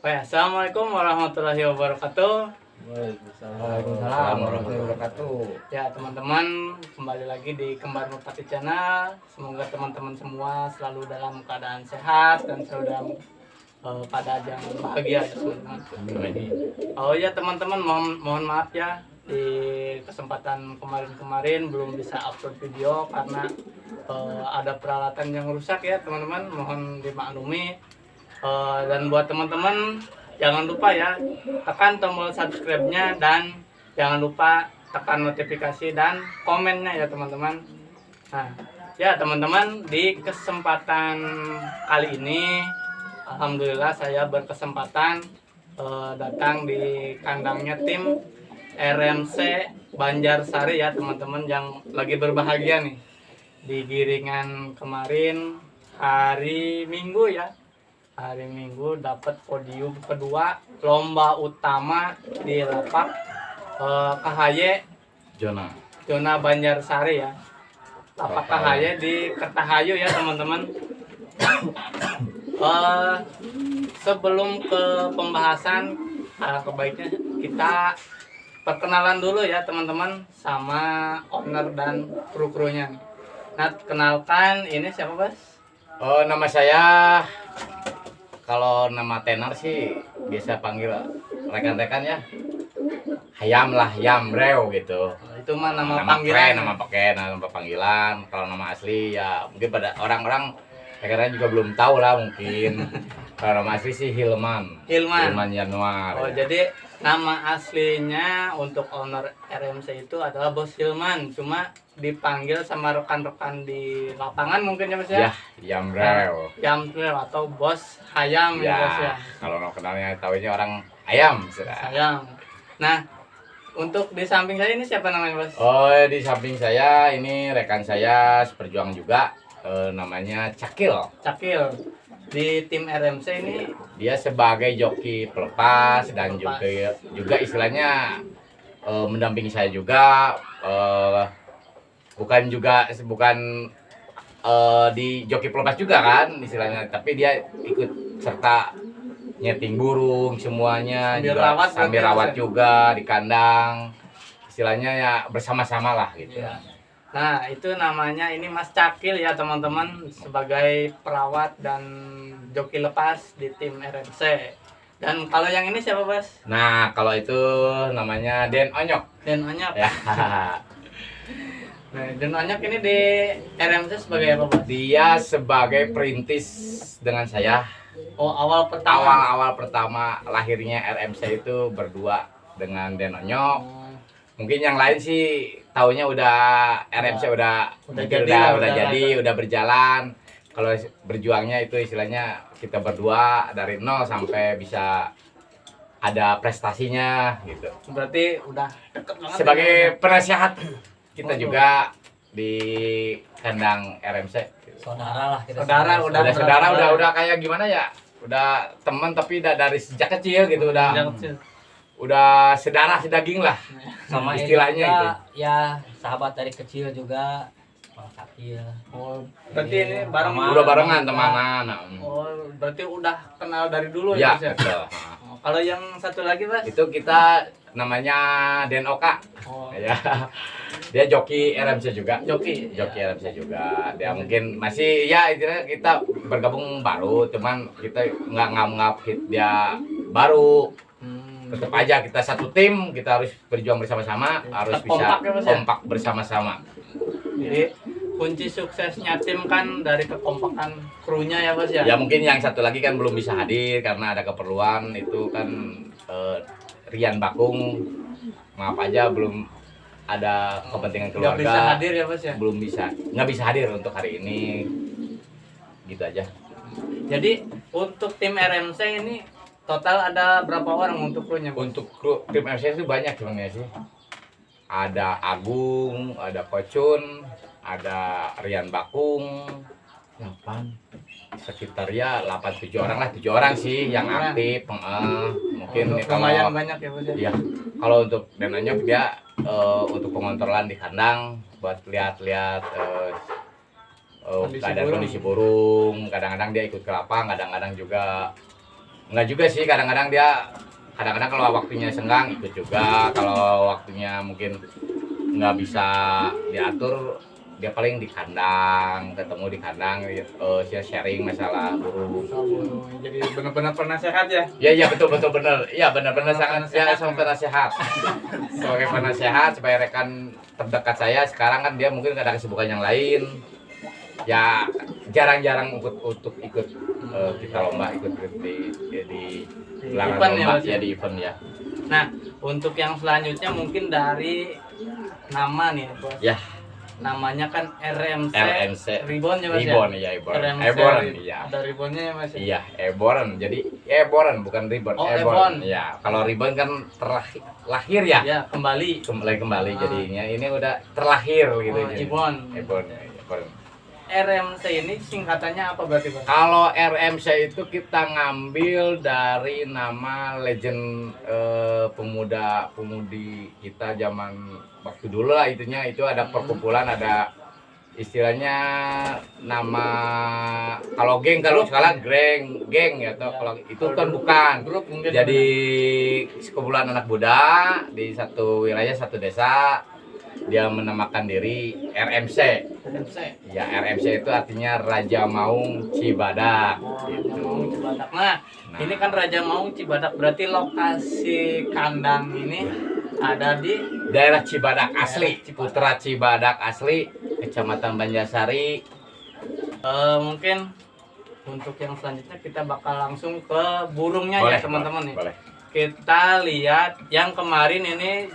Assalamualaikum warahmatullahi wabarakatuh. Waalaikumsalam warahmatullahi wabarakatuh. Ya teman-teman, kembali lagi di Kembar Merpati Channel. Semoga teman-teman semua selalu dalam keadaan sehat dan selalu dalam keadaan yang bahagia ya teman-teman. Oh ya teman-teman, mohon maaf ya di kesempatan kemarin belum bisa upload video karena ada peralatan yang rusak ya teman-teman. Mohon dimaklumi. Dan buat teman-teman jangan lupa ya tekan tombol subscribe-nya dan jangan lupa tekan notifikasi dan komennya ya teman-teman. Nah ya teman-teman, di kesempatan kali ini alhamdulillah saya berkesempatan datang di kandangnya tim RMC Banjarsari ya teman-teman, yang lagi berbahagia nih di Giringan kemarin hari Minggu ya. Hari Minggu dapat podium kedua lomba utama di lapak KHY zona Banjarsari ya. Lapak KHY di Kertahayu ya teman-teman. Sebelum ke pembahasan, kebaiknya kita perkenalan dulu ya teman-teman sama owner dan kru-krunya. Nah, kenalkan, ini siapa Bos? Oh, nama saya, kalau nama tenar sih biasa panggil rekan-rekan ya, Hayam lah, Yambreo gitu. Itu mah nama panggilan, panggilan. nama panggilan. Kalau nama asli ya mungkin pada orang-orang rekan-rekan juga belum tahu lah mungkin. Kalau nama asli sih Hilman Januar. Oh ya. Jadi nama aslinya untuk owner RMC itu adalah Bos Hilman, cuma dipanggil sama rekan-rekan di lapangan mungkin ya Mas ya? Ya, Yambreo. Yambreo atau Bos Hayam ya Bos ya. Kalau kenalnya tahunya orang Ayam sudah. Hayam. Nah, untuk di samping saya ini siapa namanya Bos? Oh, di samping saya ini rekan saya seperjuang juga, namanya Cakil. Di tim RMC ini dia sebagai joki pelepas dan juga istilahnya mendampingi saya juga, bukan di joki pelepas juga kan istilahnya, tapi dia ikut serta nyeting burung semuanya, sambil rawat juga di kandang, istilahnya ya bersama-sama lah gitu ya. Nah itu namanya ini Mas Cakil ya teman-teman, sebagai perawat dan joki lepas di tim RMC. Dan kalau yang ini siapa Bos? Nah kalau itu namanya Den Onyok. Ya. Nah, Den Onyok ini di RMC sebagai apa Bos? Dia sebagai perintis dengan saya. Oh, awal pertama lahirnya RMC itu berdua dengan Den Onyok. Mungkin yang lain sih taunya udah RMC udah berjalan. Kalau berjuangnya itu istilahnya kita berdua dari nol sampai bisa ada prestasinya gitu. Berarti udah deket banget. Sebagai penasehat kita juga di kandang RMC. Saudara lah kita. Udah kayak gimana ya? Udah teman tapi dari sejak kecil gitu udah sedarah sedaging lah sama istilahnya juga, itu ya sahabat dari kecil juga. Cakil. Oh, berarti ini udah barengan temanan. Oh, berarti udah kenal dari dulu ya ya? Betul. Kalau yang satu lagi Mas? Itu kita namanya Den Oka. Ya. Dia joki RMC juga. Joki RMC juga. Dia mungkin masih ya intinya kita bergabung baru, cuman kita nggak dia baru. Tetap aja kita satu tim, kita harus berjuang bersama-sama, harus bisa kompak bersama-sama. Jadi kunci suksesnya tim kan dari kekompakan krunya ya Bos ya? Ya mungkin yang satu lagi kan belum bisa hadir karena ada keperluan, itu kan Rian Bakung, maaf aja belum ada kepentingan keluarga. Nggak bisa hadir ya Bos ya? Nggak bisa hadir untuk hari ini, gitu aja. Jadi untuk tim RMC ini total ada berapa orang untuk krunya? Untuk kru tim RMC itu banyak sebenarnya sih. Ada Agung, ada Kocun, ada Rian Bakung, 8 sekitar ya 8-7 orang lah, 7 orang sih yang aktif. Mungkin lumayan banyak ya Bos ya. Iya. Kalau untuk Den Onyok dia untuk pengontrolan di kandang buat lihat-lihat keadaan kondisi burung. Kadang-kadang dia ikut ke lapang, kadang-kadang juga Enggak juga sih, kadang-kadang kalau waktunya senggang ikut juga, kalau waktunya mungkin nggak bisa diatur, dia paling di kandang, ketemu di kandang, sharing masalah burung. Jadi benar-benar penasehat ya. Iya betul benar. Iya benar-benar sangat ya sama penasehat. Sebagai penasehat supaya rekan terdekat saya sekarang kan dia mungkin ada kesibukan yang lain. Ya jarang-jarang untuk ikut kita lomba, ikut di gelaran event ya, lomba Mas? ya, di event ya. Nah, untuk yang selanjutnya mungkin dari nama nih, Bos. Ya, Namanya kan RMC. Ribbon ya, Mas? Ribbon ya, RMC. Eborn ya. Ada ribbonnya ya, Mas? Iya, Eborn. Jadi Eborn bukan ribbon, Oh, Eborn. Ebon. Ya, kalau ribbon kan terlahir ya. Ya, kembali. Kembali jadinya. Ini udah terlahir gitu. Oh, Ebon. Eborn. RMC ini singkatannya apa berarti, Bos? Kalau RMC itu kita ngambil dari nama legend pemuda-pemudi kita zaman waktu dulu lah, itunya itu ada perkumpulan, ada istilahnya nama, kalau geng, kalau sekarang geng ya, atau kalau itu kan bukan Grup mungkin. jadi sekumpulan anak muda di satu wilayah, satu desa, dia menamakan diri RMC. RMC. Ya, RMC itu artinya Raja Maung Cibadak. Oh, Gitu. Raja Maung Cibadak. Nah, ini kan Raja Maung Cibadak, berarti lokasi kandang ini ada di Daerah Cibadak asli, Cibadak. Putra Cibadak asli, Kecamatan Banjarsari. Mungkin untuk yang selanjutnya kita bakal langsung ke burungnya ya, teman-teman nih. Boleh. Kita lihat yang kemarin ini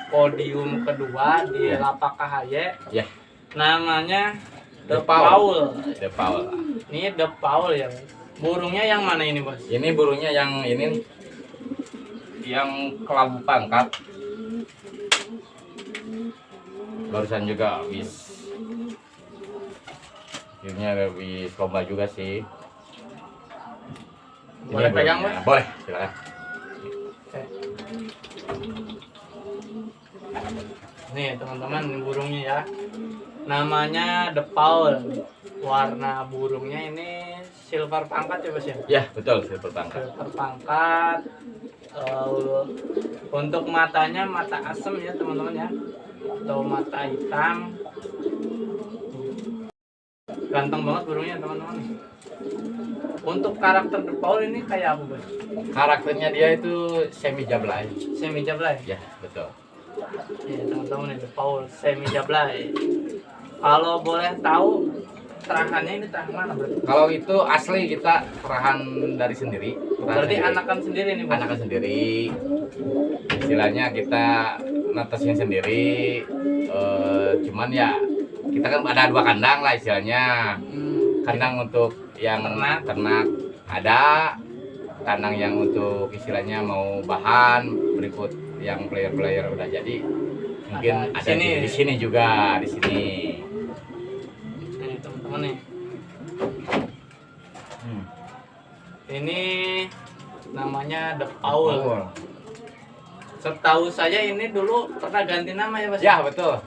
podium kedua di Ya. Lapak KHY. Ya, Namanya The The Paul. Paul. The Paul. Ini The Paul ya, Bos. Burungnya yang mana ini, Bos? Ini burungnya yang ini nih, yang kelabu pangkat. Barusan juga habis. Akhirnya habis lomba juga sih. Boleh Ini pegang, burungnya. Bos? Boleh, silakan. Oke. Nih teman-teman, ini burungnya ya. Namanya The Paul. Warna burungnya ini silver pangkat ya, Bos ya? Ya, betul, silver pangkat. Silver pangkat. Untuk matanya mata asem ya, teman-teman ya. Atau mata hitam. Ganteng banget burungnya, teman-teman. Untuk karakter The Paul ini kayak apa, Bos? Karakternya dia itu semi jablay. Semi jablay. Ya, betul. Iya, teman-teman, ini The Paul semi jablay. Kalau boleh tahu terahannya ini terah mana berarti? Kalau itu asli kita perahan dari sendiri. Berarti anakan sendiri nih, Bos? Anakan sendiri. Istilahnya kita netesin sendiri. Cuman ya kita kan ada dua kandang lah istilahnya. Kandang untuk yang ternak ada, kandang yang untuk istilahnya mau bahan, berikut yang player udah jadi mungkin ada di sini juga, di sini. Nih teman-teman nih. Ini namanya The Paul. Setahu saya ini dulu pernah ganti nama ya, Mas? Ya, betul.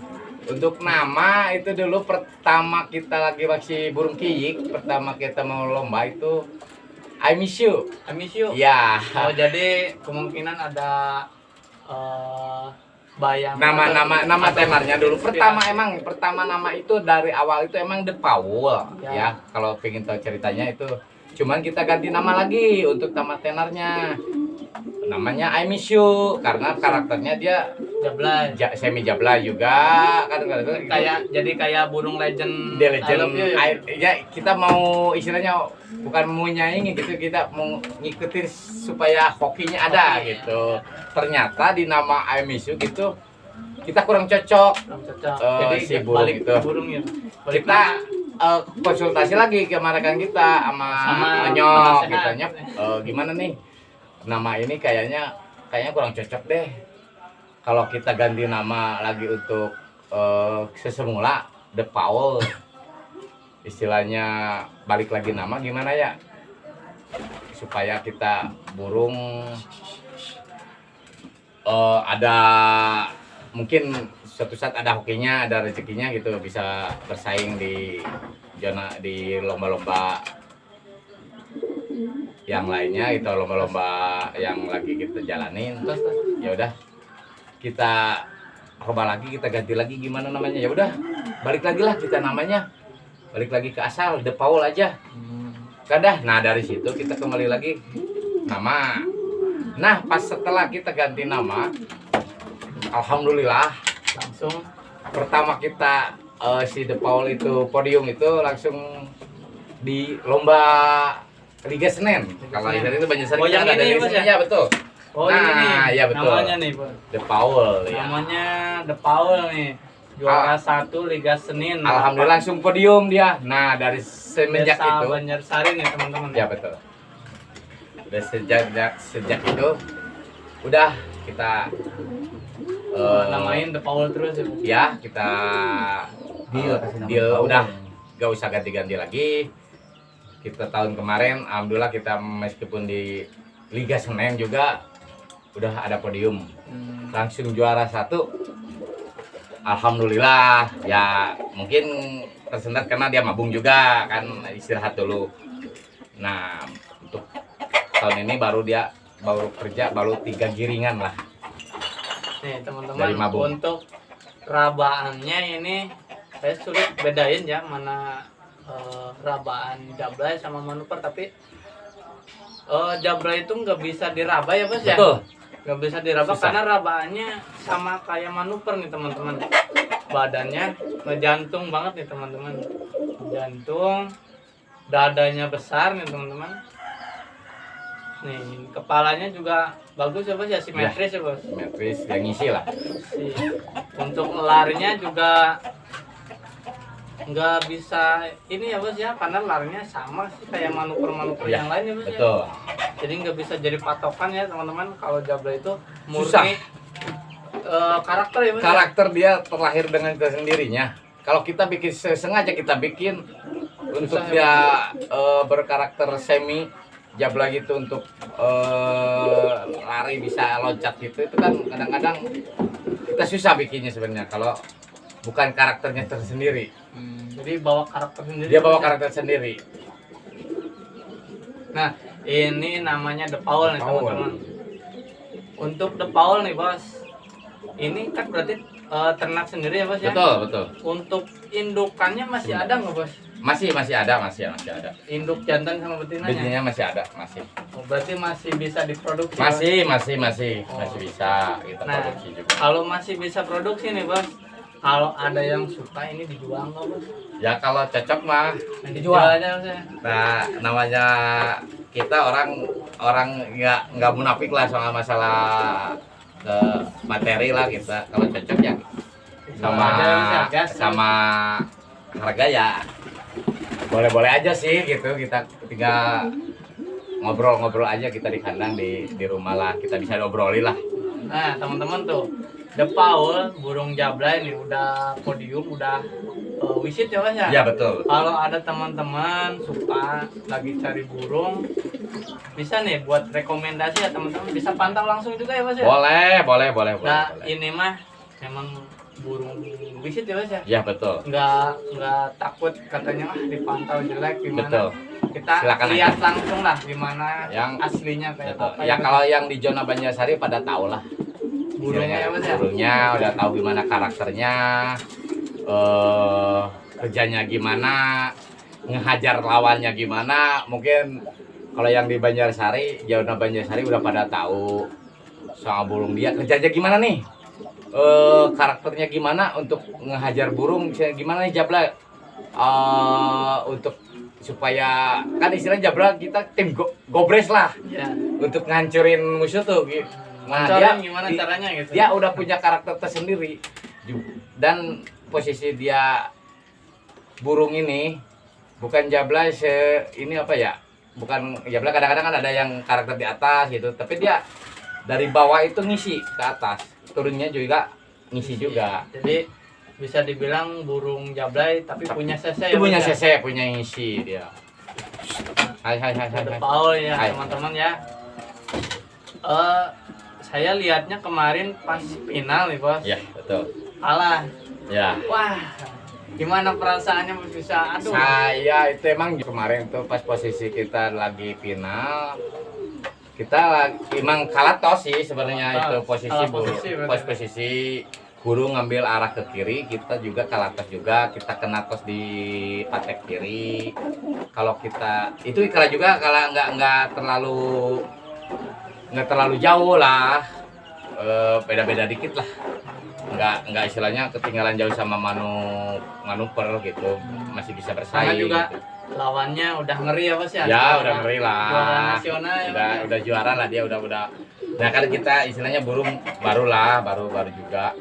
Untuk nama itu dulu pertama kita lagi masih burung kiyik, pertama kita mau lomba itu I Miss You. I Miss You. Ya. Oh, jadi kemungkinan ada bayang Nama temarnya dulu. Pertama nama itu dari awal itu emang The Paul. Ya, kalau pengen tahu ceritanya itu. Cuman kita ganti nama lagi untuk nama tenarnya. Namanya I Miss You karena karakternya dia jablay. Semi jablay juga kan, kayak burung legend. The Legend. I Love You, ya? Ya, kita mau istilahnya bukan mau nyaingin gitu, kita mau ngikutin supaya hokinya ada gitu. Ternyata di nama I Miss You gitu kita kurang cocok. Jadi si burung balik itu. burungnya. Kita konsultasi lagi ke rekan kita sama Nyok kitanya, gimana nih nama ini kayaknya kurang cocok deh. Kalau kita ganti nama lagi untuk sesemula The Paul, istilahnya balik lagi nama gimana ya, supaya kita burung ada mungkin suatu saat ada hokinya, ada rezekinya gitu, bisa bersaing di lomba-lomba yang lainnya itu lomba-lomba yang lagi kita jalanin. Ya udah kita coba lagi, kita ganti lagi gimana namanya, ya udah balik lagi lah kita namanya, balik lagi ke asal The Paul aja kan dah. Nah dari situ kita kembali lagi nama. Nah pas setelah kita ganti nama, alhamdulillah Langsung pertama kita si The Paul itu podium itu langsung di lomba Liga Senen. Kalau dari itu Banjarsari Oh, yang ada ini, Liga Mas, Senen ya? ya betul. Oh Nah, ini nih, iya, betul. namanya nih Bos. The Paul ya. Namanya The Paul nih, juara 1 Liga Senin. Alhamdulillah langsung podium dia. Nah dari semenjak Desa itu, Banjarsari nih teman-teman. ya betul. Dari sejak itu udah kita Namain The Paul terus ya Bos. ya kita Deal, kasih nama deal Paul. udah gak usah ganti-ganti lagi. Kita tahun kemarin alhamdulillah kita meskipun di Liga Senen juga udah ada podium, langsung juara 1. Alhamdulillah ya, mungkin tersendat karena dia mabung juga kan, istirahat dulu. Nah untuk tahun ini baru kerja baru 3 giringan lah. Nih teman-teman, Dari mabung. untuk rabaannya ini saya sulit bedain ya mana rabaan jablay sama manuper, tapi jablay itu nggak bisa diraba ya Bos ya? Betul. Nggak bisa diraba Susah. karena rabaannya sama kayak manuper nih teman-teman. Badannya ngejantung banget nih teman-teman, jantung, dadanya besar nih teman-teman. Nih kepalanya juga bagus ya Bos ya, simetris ya Bos. Simetris yang ngisi lah. Untuk larinya juga nggak bisa ini ya Bos ya, karena larinya sama sih kayak manuper-manuper Ya, yang lain ya Bos ya. betul. Jadi nggak bisa jadi patokan ya teman-teman. Kalau jablay itu Susah. murni karakter ya Bos ya? Karakter dia terlahir dengan sendirinya. Kalau kita bikin sengaja kita bikin untuk Susah, dia berkarakter semi jablay gitu, untuk lari bisa loncat gitu, itu kan kadang-kadang kita susah bikinnya sebenarnya kalau bukan karakternya tersendiri. Jadi bawa karakter sendiri. Dia bawa Bos ya? karakter sendiri. Nah ini namanya The Paul nih Paul. teman-teman. Untuk The Paul nih Bos, ini kan berarti ternak sendiri ya Bos ya? Betul, betul. Untuk indukannya masih ada nggak Bos? Masih ada. Induk jantan sama betinanya? Bijinya masih ada, masih. Oh, berarti masih bisa diproduksi Bos? Masih Oh. bisa kita Nah, produksi juga. kalau masih bisa produksi nih Bos, kalau ada yang suka ini dijual nggak Bos? Ya kalau cocok mah. Dijual aja Bos ya? Nah, namanya kita orang nggak munafik lah soal masalah materi lah kita. Kalau cocok ya sama Dijual aja, Bos ya, gas. sama harga ya boleh-boleh aja sih gitu. Kita tinggal ngobrol-ngobrol aja kita di kandang di rumah lah, kita bisa ngobrolin lah. Nah teman-teman tuh, The Paul burung jablay nih udah podium, udah wisit ya Bos ya? Ya betul. Kalau ada teman-teman suka lagi cari burung, bisa nih buat rekomendasi ya teman-teman, bisa pantau langsung juga ya Bos ya? Boleh. Nah ini mah memang burung wisit ya Bos ya? Ya betul. Nggak takut katanya dipantau jelek gimana? Betul. Kita Silakan lihat langsung lah gimana Yang- aslinya kayak Betul. apa. Ya kalau yang di zona Banjarsari pada tahu lah. burungnya ya Bos ya? Burungnya udah tahu gimana karakternya, kerjanya gimana, ngehajar lawannya gimana. Mungkin kalau yang di Banjarsari, zona Banjarsari udah pada tahu soal burung dia kerjanya gimana nih, karakternya gimana untuk ngehajar burung, gimana nih jablay, untuk supaya kan istilahnya jablay kita tim gobres lah Ya. untuk ngancurin musuh tuh. Nah, Bocorin gimana caranya gitu? dia udah punya karakter tersendiri, dan posisi dia burung ini bukan jablay ini apa ya, bukan jablay kadang-kadang kan ada yang karakter di atas gitu, tapi dia dari bawah itu ngisi ke atas, turunnya juga ngisi juga. Jadi bisa dibilang burung jablay tapi punya CC ya Itu punya Bos ya? CC, punya ngisi dia. Hai. The Paul ya Hai. teman-teman ya. Saya lihatnya kemarin pas final nih Bos, Ya betul. kalah. Ya. Wah, Gimana perasaannya Mas bisa? Aduh. Saya itu emang kemarin tuh pas posisi kita lagi final, kita emang kalah tos sih sebenarnya itu posisi Kalah burung. posisi berarti. Posisi burung ngambil arah ke kiri, kita juga kalah tos juga, kita kena tos di patek kiri. Kalau kita itu kalah juga, kalah nggak terlalu jauh lah. Beda-beda dikit lah, nggak istilahnya ketinggalan jauh sama manuver gitu, masih bisa Sama bersaing juga gitu. lawannya udah ngeri ya Mas ya? Ya udah ngeri lah, Juara nasional ya, Mas? udah juara lah dia udah. Nah kan kita istilahnya burung baru juga.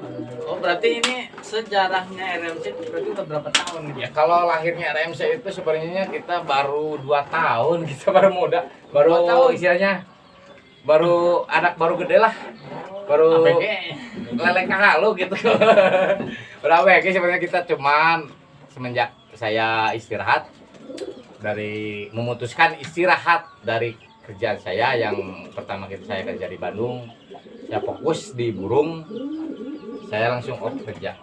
Oh berarti ini sejarahnya RMC berarti udah berapa tahun nih? Ya kalau lahirnya RMC itu sebenarnya kita baru 2 tahun, kita baru muda, baru 2 tahun? istilahnya baru anak baru gede lah, baru ABG. leleng halu gitu. Berapa ya sebenarnya kita cuman semenjak saya memutuskan istirahat dari kerjaan saya yang pertama saya kerja di Bandung, saya fokus di burung, saya langsung off kerja.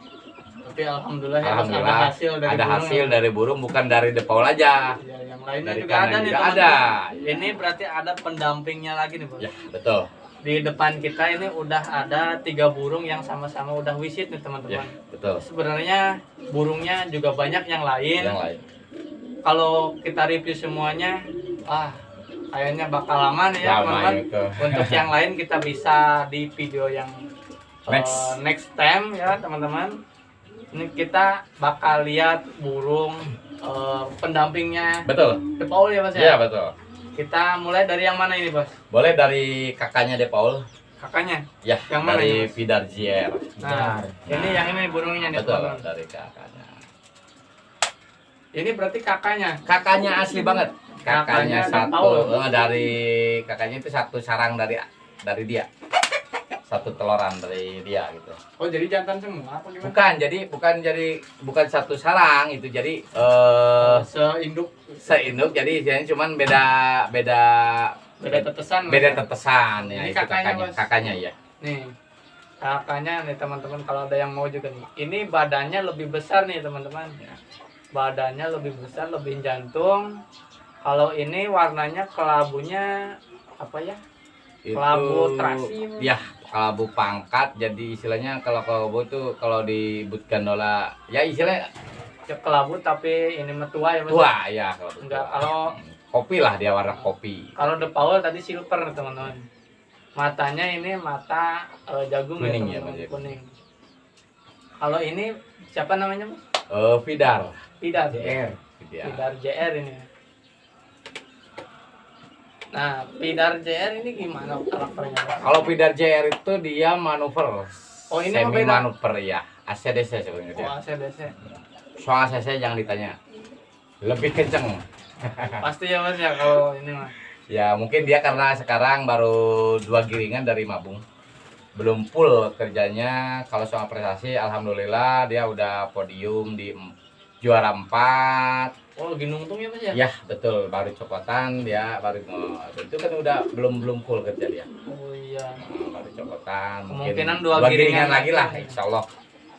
Tapi alhamdulillah ya Mas, Alhamdulillah ada hasil dari burung, bukan dari The Paul aja. Ya, yang lainnya Dari juga ada kanan nih juga teman-teman. ada. Ini berarti ada pendampingnya lagi nih Bos. Ya betul. Di depan kita ini udah ada 3 burung yang sama-sama udah wisit nih Ya teman-teman. betul. Sebenarnya burungnya juga banyak yang lain. Yang lain. Kalau kita review semuanya, kayaknya bakal lama nih ya Lama teman-teman. itu. Untuk yang lain kita bisa di video yang Next. time ya teman-teman. Ini kita bakal lihat burung pendampingnya Betul. The Paul ya Mas Iya ya. betul. Kita mulai dari yang mana ini Bos? Boleh dari kakaknya De Paul. Kakaknya. Ya, Yang mana dari ini, Mas? Vidar JR. Nah, ini yang ini burungnya nih Betul, teman-teman. dari kakaknya. Ini berarti kakaknya. Kakaknya asli banget. Kakaknya Kakaknya De Paul. dari kakaknya itu satu sarang dari dia. Satu teloran dari dia gitu. Oh, jadi jantan semua apa gimana? Bukan satu sarang itu, jadi Seinduk seinduk, jadi istilahnya cuman beda tetesan. Mas. tetesan ya. Ini Itu kakaknya, kakaknya. Mas. Kakaknya ya. Nih. Kakaknya nih teman-teman, kalau ada yang mau juga nih. Ini badannya lebih besar nih teman-teman. Badannya lebih besar, lebih jantung. Kalau ini warnanya kelabunya apa ya? Kelabu terasi. Ya, kelabu pangkat. Jadi istilahnya kalau kelabu tuh kalau di but gandola ya istilahnya Ya, kelabu tapi ini metua ya Mas. tua ya kalau Enggak, tua. kalau- kopi lah, dia warna kopi. Kalau The Paul tadi silver teman-teman. Matanya ini mata jagung Kuning ya, ya, teman-teman. Mas, ya. Kuning. Kalau ini siapa namanya Mas? Vidar. Vidar. Vidar. Vidar JR ini. Nah, Vidar JR ini gimana karakternya Mas? Kalau Vidar JR itu dia manuver. Oh, ini semi beda? manuver ya. ACDC sebenarnya dia. Oh, ACDC. Soal ACC jangan ditanya. Lebih kenceng. Pasti ya Mas ya kalau ini mah. Ya mungkin dia karena sekarang baru 2 giringan dari Mabung, belum full kerjanya. Kalau soal prestasi alhamdulillah dia udah podium di juara 4. Oh, lagi nungtung ya Mas ya? Ya betul, baru copotan dia baru itu kan udah belum full kerja dia. Oh iya. Baru copotan, Kemungkinan mungkin 2 giringan giringan lagi lah, lagi. insya Allah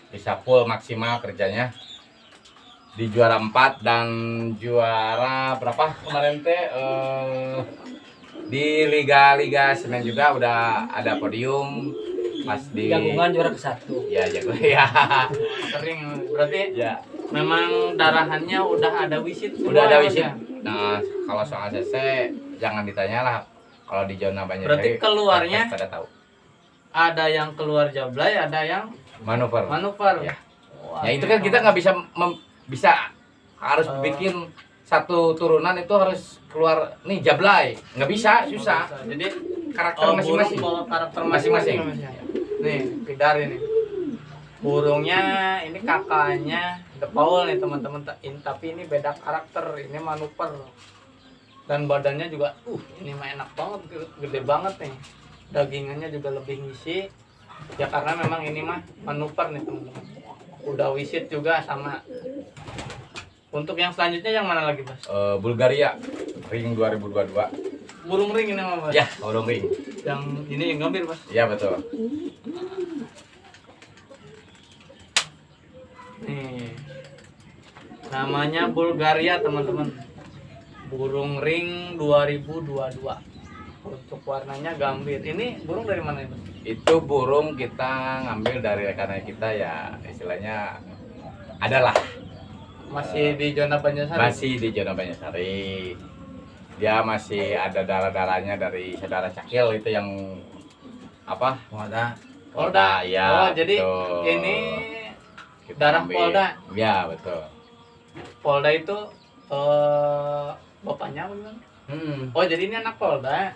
bisa full maksimal kerjanya di juara 4 dan juara berapa kemarin teh di liga semen juga udah ada podium pas di Gabungan juara ke-1. ya jago ya Sering berarti ya memang darahannya udah ada wisit semua udah ada ya, Mas wisit. ya? Nah kalau soal CC jangan ditanya lah, kalau di zona banyak Berarti keluarnya pada tahu ada yang keluar jablay, ada yang manuver. manuver. Ya. Wah, Ya itu ini kan kita nggak bisa harus Oh. bikin satu turunan itu harus keluar nih jablay, nggak bisa, susah. Jadi Karakter burung masing-masing. bawa karakter Masing-masing. masing-masing. Nih, Vidar ini. Burungnya ini kakaknya The Paul nih teman-teman. Tapi ini beda karakter, ini manuver. Dan badannya juga ini mah enak banget, gede banget nih. Dagingannya juga lebih ngisi. Ya karena memang ini mah manuver nih teman-teman. Udah wisit juga sama. Untuk yang selanjutnya yang mana lagi, Mas? Bulgaria Ring 2022. Burung ring ini mah, Mas. Ya, burung ring. Yang ini yang gambir, Mas. Ya betul. Nih. Namanya Bulgaria teman-teman. Burung ring 2022. Untuk warnanya gambir. Ini burung dari mana itu? Itu burung kita ngambil dari rekan kita ya, istilahnya adalah Masih di zona Banjarsari. masih di zona Banjarsari. Dia masih ada darah-darahnya dari saudara Cakil itu yang apa? Polda. Ya. Oh, jadi betul. ini Kita darah ambil. Polda. Ya, betul. Polda itu bapaknya apa gimana? Oh, jadi ini anak Polda.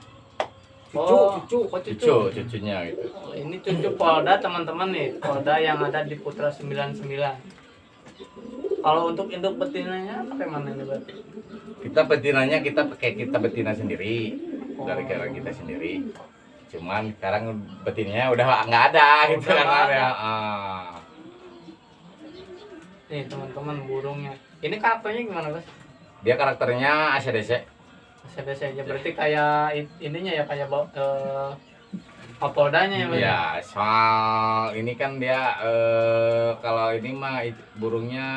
Cucunya gitu. Oh, ini cucu Polda teman-teman nih. Polda yang ada di Putra 99. Kalau untuk induk betinanya pakai mana ini berarti? Kita kita betina sendiri dari kandang kita sendiri. Cuman sekarang betinanya udah nggak ada gitu Udah kan nggak ada. ya. Nih teman-teman burungnya. Ini karakternya gimana Bos? Dia karakternya ACDC. Biasa aja. Berarti kayak ininya ya kayak Poldanya ya Bos? Ya, soal ini kan dia kalau ini mah burungnya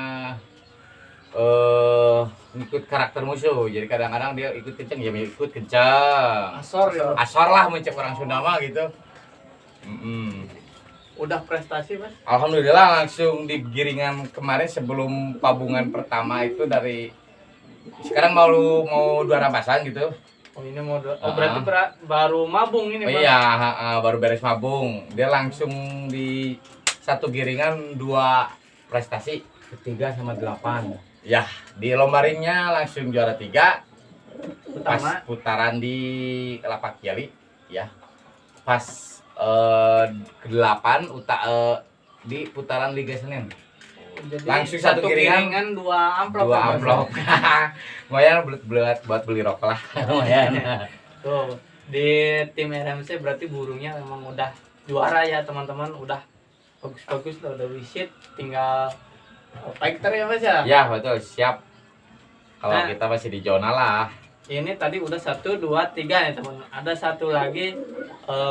ikut karakter musuh. Jadi kadang-kadang dia ikut kenceng, ya ikut kenceng. Asor ya. Asor lah mencek orang Sunda mah gitu. Udah prestasi Bos? Alhamdulillah langsung di giringan kemarin sebelum pabungan pertama itu dari sekarang mau 2 rampasan gitu. Oh ini mau berarti baru mabung ini Bos? Iya, baru beres mabung. Dia langsung di satu giringan 2 prestasi. Ketiga sama 8. Ya, di lomba ringnya langsung juara 3. Pas Utama. putaran di Lapak Kiali, ya. Pas ke-8 di putaran Liga Senin. Jadi Langsung satu giringan, 2 amplop. 2 amplop. Lumayan buat beli rokok lah. Lumayan. Tuh, di tim RMC berarti burungnya memang udah juara ya teman-teman, udah bagus-bagus loh, udah wisit, tinggal fighter ya Mas ya. Ya, betul, siap. Kalau Nah. kita masih di zona lah. Ini tadi udah 1, 2, 3 ya teman. Ada satu lagi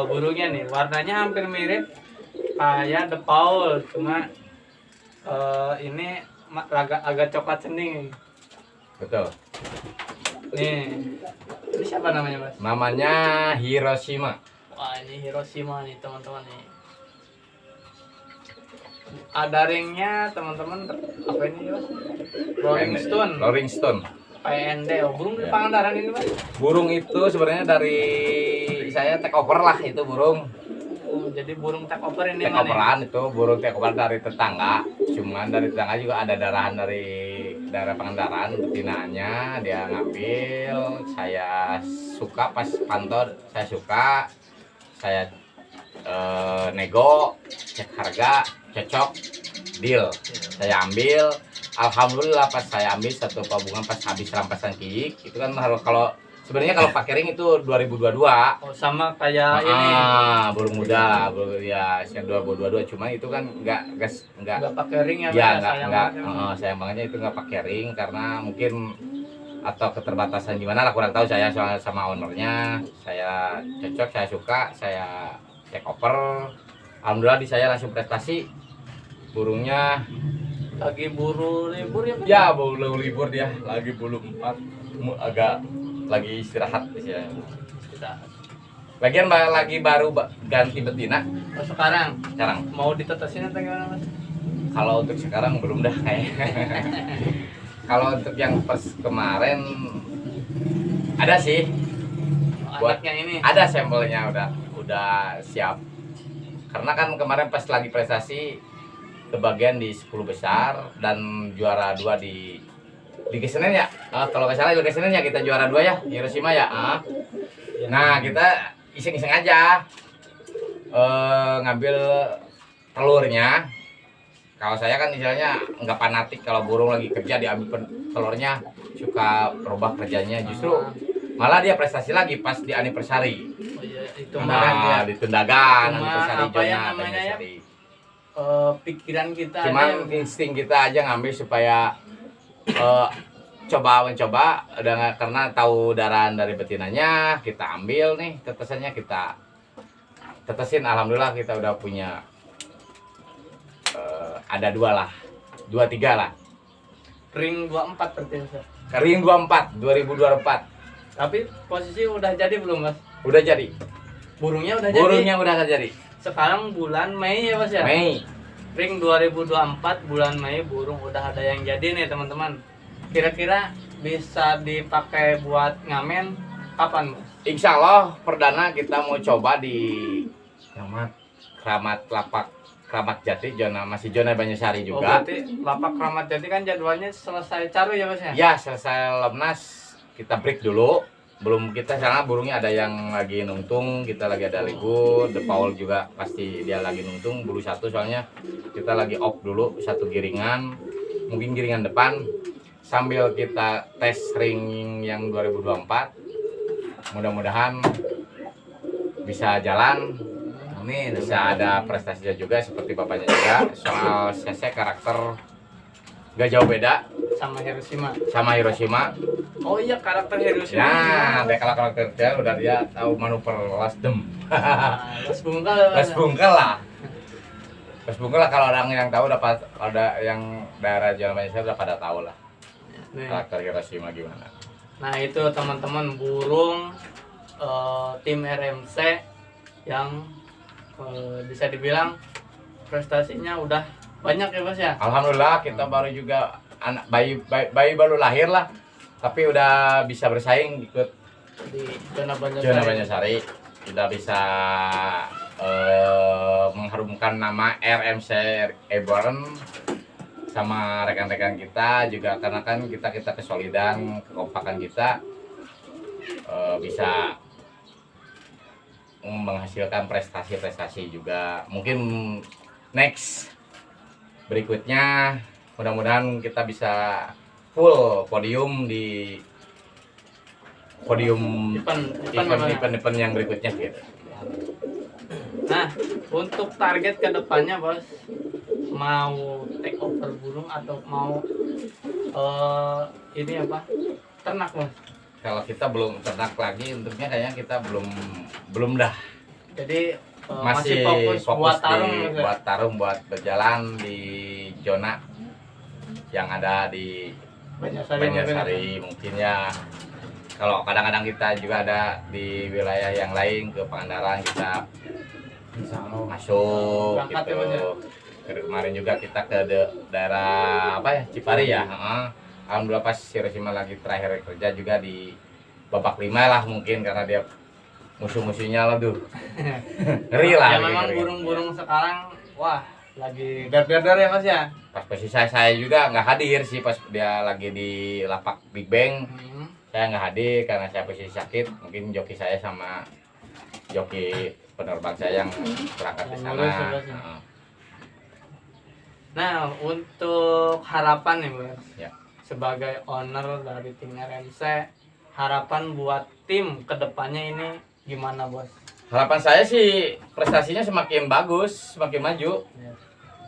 burungnya nih, warnanya hampir mirip kayak The Paul, cuma ini agak coklat sening. Betul. Nih, ini siapa namanya Mas? Namanya Hiroshima. Wah ini Hiroshima nih teman-teman nih. Ada ringnya teman-teman, apa ini Mas? Rolling Stone. Rolling Stone. PND. Oh, burung di Ya. Pangandaran ini Mas. Burung itu sebenarnya dari saya take over lah itu burung. Oh, jadi burung take over ini Take mana? overan itu burung take over dari tetangga. Cuman dari tetangga juga ada darahan dari daerah Pangandaran, betinanya dia ngambil. Saya suka pas pantau, saya suka. Saya nego, cek harga, cocok, deal. Saya ambil. Alhamdulillah pas saya ambil satu pabungan pas habis rampasan kiik itu kan kalau sebenarnya kalau pakai ring itu 2022. Oh, sama kayak ini. Burung muda, burung ya usia 2022 cuman itu kan enggak Pakai ring ya, ya Mas, sayang banget ya. sayang bangetnya itu enggak pakai ring karena mungkin atau keterbatasan gimana lah kurang tahu saya soal sama ownernya. Saya cocok, saya suka, saya cek over. Alhamdulillah di saya langsung prestasi. Burungnya Lagi buru libur ya Mas? ya bulu libur dia lagi bulu 4 agak lagi istirahat sih ya. Kita. Lagian lagi baru ganti betina Oh, sekarang sekarang. mau ditetesin atau gimana Mas? Kalau untuk sekarang belum dah kayak. Kalau untuk yang pas kemarin ada sih, Oh, Buat- anaknya ini. ada sampelnya udah siap. Karena kan kemarin pas lagi prestasi kebagian di 10 besar dan juara 2 di Liga Senin ya. Kalau nggak salah Liga Senin ya kita juara 2 ya, Hiroshima ya. Nah, kita iseng-iseng aja ngambil telurnya. Kalau saya kan istilahnya nggak fanatik kalau burung lagi kerja diambil telurnya, suka berubah kerjanya. Justru malah dia prestasi lagi pas di anniversary. Oh, iya, itu kemarin ya. Nah, di Tundagan Cuma anniversary apa yang zona namanya ya? anniversary. Pikiran kita aja Cuman yang- insting kita aja ngambil supaya mencoba karena tahu darahan dari betinanya kita ambil nih tetesannya kita tetesin. Alhamdulillah kita udah punya ada 2 lah 2-3 lah ring 24 berarti Mas. Ring 24 2024. Tapi posisi udah jadi belum Mas? Udah jadi. Burungnya udah jadi. Burungnya udah jadi. Sekarang bulan Mei ya Mas ya? Mei. Ring 2024 bulan Mei burung udah ada yang jadi nih teman-teman. Kira-kira bisa dipakai buat ngamen kapan Mas? Insya Allah perdana kita mau coba di Keramat Lapak Keramat Jati masih zona Banyuwangi Oh, juga. berarti Lapak Keramat Jati kan jadwalnya selesai caru ya Mas ya? Ya selesai lemnas kita break dulu. Belum kita sana burungnya ada yang lagi nungtung, kita lagi ada libur. The Paul juga pasti dia lagi nungtung bulu satu soalnya kita lagi off dulu satu giringan, mungkin giringan depan sambil kita tes ring yang 2024. Mudah-mudahan bisa jalan. Amin. Bisa ada prestasinya juga seperti bapaknya juga. Soal CC karakter gak jauh beda Sama Hiroshima. sama Hiroshima. Oh iya karakter Hiroshima. Ya, dia kalau karakternya udah dia tahu manuver lasdem. Les bungkal ya, Mas. Les bungkel lah. Les bungkel lah kalau orang yang tahu dapat ada yang daerah Jawa Indonesia udah pada tahu lah Nih. karakter Hiroshima gimana. Nah itu teman-teman burung tim RMC yang bisa dibilang prestasinya udah banyak ya Mas ya. Alhamdulillah kita baru juga anak bayi baru lahir lah, tapi udah bisa bersaing ikut Di zona Zona Banjarsari. Banyuwangi. Kita bisa mengharumkan nama RMC Airborne sama rekan-rekan kita juga karena kan kita kesolidan kekompakan kita bisa menghasilkan prestasi-prestasi juga. Mungkin next berikutnya mudah-mudahan kita bisa full podium di podium event yang berikutnya gitu. Nah untuk target kedepannya Bos, mau take over burung atau mau ini apa ternak Bos? Kalau kita belum ternak lagi untuknya kayaknya kita belum dah. Jadi Masih masih fokus buat tarung di, Mas ya? buat tarung buat berjalan di zona yang ada di Banjarsari mungkin ya. Kalau kadang-kadang kita juga ada di wilayah yang lain ke Pangandaran kita masuk Berangkat ya, gitu. Mas ya? Kemarin juga kita ke daerah apa ya Cipari ya. Alhamdulillah pas Hiroshima lagi terakhir kerja juga di babak 5 lah mungkin karena dia musuh-musuhnya lah tuh. Ngeri lah. Ya ngeri, memang ngeri. burung-burung sekarang wah lagi dar-dar ya Mas ya. Pas posisi saya juga nggak hadir sih pas dia lagi di lapak Big Bang. Saya nggak hadir karena saya posisi sakit. Mungkin joki saya sama joki penerbang saya yang berangkat ke Yang sana. ngurus ya, Bos, ya? Nah untuk harapan nih Bos, Ya. sebagai owner dari tim RMC, harapan buat tim kedepannya ini gimana Bos? Harapan saya sih prestasinya semakin bagus, semakin maju.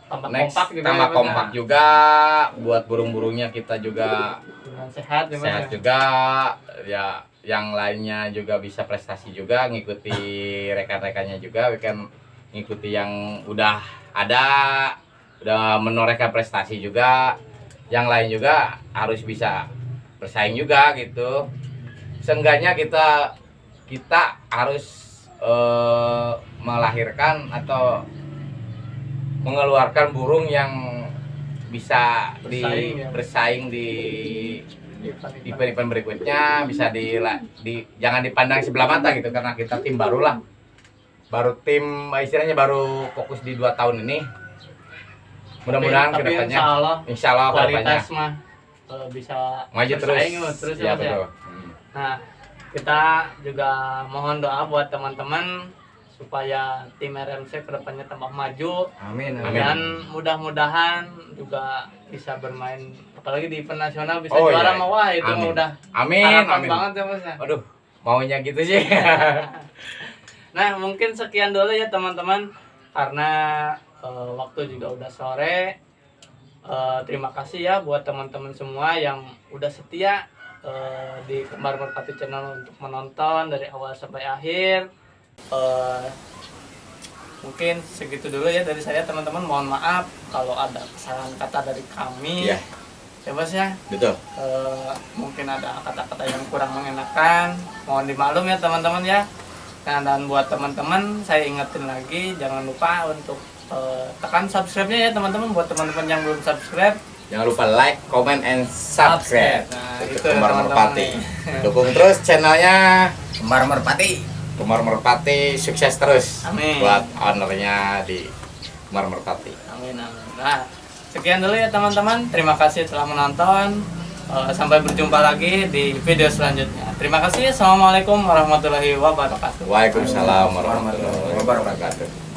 Tambah Next, kompak juga tambah ya, Bos, kompak ya? juga buat burung-burungnya kita juga Dengan sehat ya Bos, sehat ya? juga ya, yang lainnya juga bisa prestasi juga ngikuti rekan-rekannya juga kan ngikuti yang udah ada udah menorehkan prestasi juga, yang lain juga harus bisa bersaing juga gitu. Seenggaknya kita harus melahirkan atau mengeluarkan burung yang bisa Bersaing, ya. bersaing di event-event berikutnya, bisa jangan dipandang sebelah mata gitu karena kita tim baru lah, baru tim istilahnya baru fokus di 2 tahun ini. Mudah-mudahan Tapi kedepannya insya Allah kedepannya kualitas mah bisa maju bersaing, terus. terus Ya, ya, Bos, ya? betul. Nah, kita juga mohon doa buat teman-teman supaya tim RMC kedepannya tambah maju Amin. Amin. dan mudah-mudahan juga bisa bermain apalagi di event nasional bisa Oh, juara iya. mah wah itu mah Amin. udah Amin, harapan amin. banget ya Mas ya. Aduh, maunya gitu sih. Nah mungkin sekian dulu ya teman-teman karena waktu juga udah sore. Terima kasih ya buat teman-teman semua yang udah setia di Kembar Merpati Channel untuk menonton dari awal sampai akhir. Mungkin segitu dulu ya dari saya teman-teman. Mohon maaf kalau ada kesalahan kata dari kami. Iya. ya Bos ya. Betul. Mungkin ada kata-kata yang kurang mengenakan, mohon dimaklum ya teman-teman ya. Nah, dan buat teman-teman saya ingetin lagi, jangan lupa untuk tekan subscribe-nya ya teman-teman. Buat teman-teman yang belum subscribe, Jangan lupa like, comment, and subscribe. Nah, Untuk itu Kembar teman-teman Merpati. nih. Dukung terus channelnya Kembar Merpati. Kembar Merpati, sukses terus. Amin. Buat ownernya di Kembar Merpati. Amin, amin. Nah, sekian dulu ya teman-teman. Terima kasih telah menonton. Sampai berjumpa lagi di video selanjutnya. Terima kasih. Assalamualaikum warahmatullahi wabarakatuh. Waalaikumsalam warahmatullahi wabarakatuh.